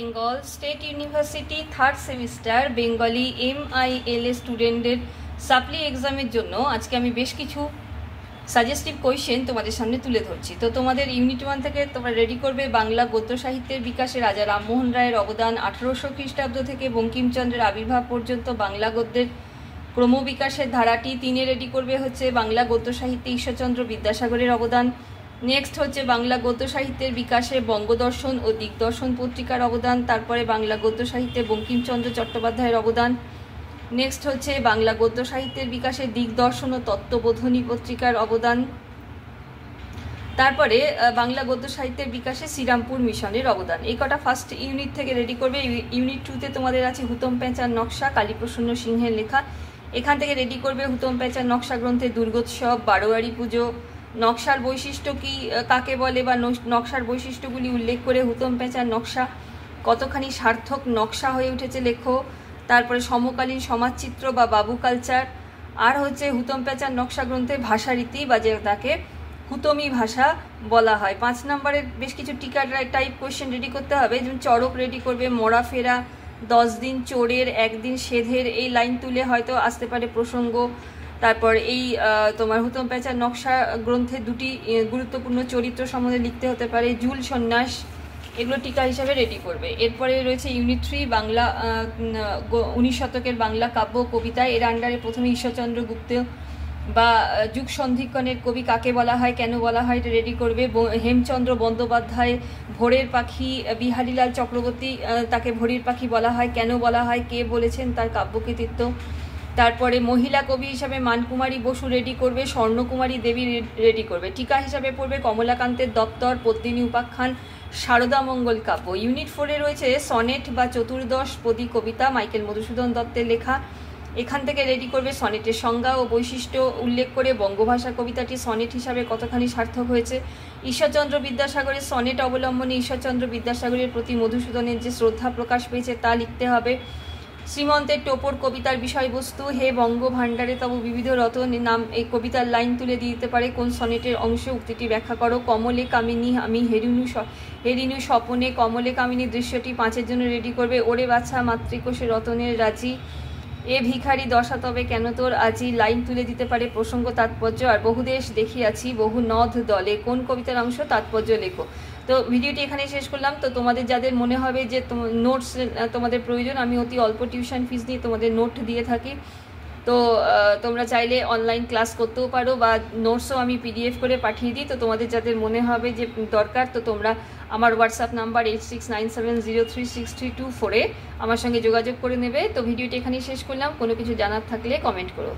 Bengal state university third semester Bengali MILA স্টুডেন্টদের সাপ্লি এক্সামের জন্য আজকে আমি বেশ কিছু সাজেস্টিভ কোয়েশ্চেন তোমাদের সামনে তুলে ধরছি। তো তোমাদের ইউনিট 1 থেকে তোমরা রেডি করবে বাংলা গদ্য সাহিত্যের বিকাশে রাজা রামমোহন রায়ের অবদান, 1800 খ্রিস্টাব্দ থেকে বঙ্কিমচন্দ্রের আবির্ভাব পর্যন্ত বাংলা গদ্যের ক্রমবিকাশের ধারাটি। 3 রেডি করবে হচ্ছে বাংলা গদ্য সাহিত্যে ঈশ্বরচন্দ্র বিদ্যাসাগরের অবদান। নেক্সট হচ্ছে বাংলা গদ্য সাহিত্যের বিকাশে বঙ্গদর্শন ও দিগদর্শন পত্রিকার অবদান। তারপরে বাংলা গদ্য সাহিত্যে বঙ্কিমচন্দ্র চট্টোপাধ্যায়ের অবদান। নেক্সট হচ্ছে বাংলা গদ্য সাহিত্যের বিকাশে দিগদর্শন ও তত্ত্ববোধনী পত্রিকার অবদান। তারপরে বাংলা গদ্য সাহিত্যের বিকাশে শ্রীরামপুর মিশনের অবদান। এই কটা ফার্স্ট ইউনিট থেকে রেডি করবে। ইউনিট 2তে তোমাদের আছে হুতম প্যাঁচার নকশা, কালীপ্রসন্ন সিংহের লেখা। এখান থেকে রেডি করবে হুতম প্যাঁচার নকশা গ্রন্থে দুর্গোৎসব, বারোয়ারি পুজো, নকশার বৈশিষ্ট্য কি কাকে বলে বা নকশার বৈশিষ্ট্যগুলি উল্লেখ করে হুতম প্যাঁচার নকশা কতখানি সার্থক নকশা হয়ে উঠেছে লেখো। তারপরে সমকালীন সমাজচিত্র বা বাবু কালচার। আর হচ্ছে হুতম প্যাঁচার নকশা গ্রন্থে ভাষারীতি বা যে তাকে হুতমি ভাষা বলা হয়। 5 নম্বরের বেশ কিছু টিকা টাইপ কোয়েশ্চেন রেডি করতে হবে। যেমন চড়ক রেডি করবে, মরা ফেরা, 10 দিন চোরের 1 দিন সেধের, এই লাইন তুলে হয়তো আসতে পারে প্রসঙ্গ। তারপর এই তোমার হুতম প্যাঁচার নকশা গ্রন্থে 2টি গুরুত্বপূর্ণ চরিত্র সম্বন্ধে লিখতে হতে পারে, জুল সন্ন্যাস, এগুলো টিকা হিসাবে রেডি করবে। এরপরে রয়েছে ইউনিট 3 বাংলা 19 শতকের বাংলা কাব্য কবিতা। এর আন্ডারে প্রথমে ঈশ্বরচন্দ্র গুপ্ত বা যুগ সন্ধিক্ষণের কবি কাকে বলা হয়, কেন বলা হয়, এটা রেডি করবে। হেমচন্দ্র বন্দ্যোপাধ্যায় ভোরের পাখি, বিহারীলাল চক্রবর্তী তাকে ভোরের পাখি বলা হয়, কেন বলা হয়, কে বলেছেন, তার কাব্যকৃতিত্ব। তারপরে মহিলা কবি হিসাবে মানকুমারী বসু রেডি করবে, স্বর্ণকুমারী দেবী রেডি করবে। টিকা হিসাবে পড়বে কমলাকান্তের দপ্তর, পদ্মিনী উপাখ্যান, সারদা মঙ্গল কাব্য। ইউনিট 4-এ রয়েছে সনেট বা চতুর্দশ পদী কবিতা, মাইকেল মধুসূদন দত্তের লেখা। এখান থেকে রেডি করবে সনেটের সংজ্ঞা ও বৈশিষ্ট্য উল্লেখ করে বঙ্গভাষা কবিতাটি সনেট হিসাবে কতখানি সার্থক হয়েছে। ঈশ্বরচন্দ্র বিদ্যাসাগরের সনেট অবলম্বনে ঈশ্বরচন্দ্র বিদ্যাসাগরের প্রতি মধুসূদনের যে শ্রদ্ধা প্রকাশ পেয়েছে তা লিখতে হবে। শ্রীমন্তের টোপর কবিতার বিষয়বস্তু, হে বঙ্গ ভাণ্ডারে তব বিবিধ রতন নাম এই কবিতার লাইন তুলে দিতে পারে কোন সনেটের অংশে, উক্তিটি ব্যাখ্যা করো। কমলে কামিনী আমি হেরিনু স্বপনে, কমলে কামিনী দৃশ্যটি 5-এর জন্য রেডি করবে। ওরে বাছা মাতৃকোষে রতনের রাজি, এ ভিখারি দশা তবে কেন তোর আজি, লাইন তুলে দিতে পারে প্রসঙ্গ তাৎপর্য। আর বহুদেশ দেখিয়াছি বহু নদ দলে, কোন কবিতার অংশ, তাৎপর্য লেখো। তো ভিডিওটি এখানে শেষ করলাম। তো তোমাদের যাদের মনে হবে যে নোটস তোমাদের প্রয়োজন, আমি অতি অল্প টিউশন ফিস দিয়ে তোমাদের নোট দিয়ে থাকি। তো তোমরা চাইলে অনলাইন ক্লাস করতেও পারো বা নোটসও আমি PDF করে পাঠিয়ে দিই। তো তোমাদের যাদের মনে হবে যে দরকার, তো তোমরা আমার হোয়াটসঅ্যাপ নাম্বার 8697036324-এ আমার সঙ্গে যোগাযোগ করে নেবে। তো ভিডিওটি এখানেই শেষ করলাম। কোনো কিছু জানার থাকলে কমেন্ট করো।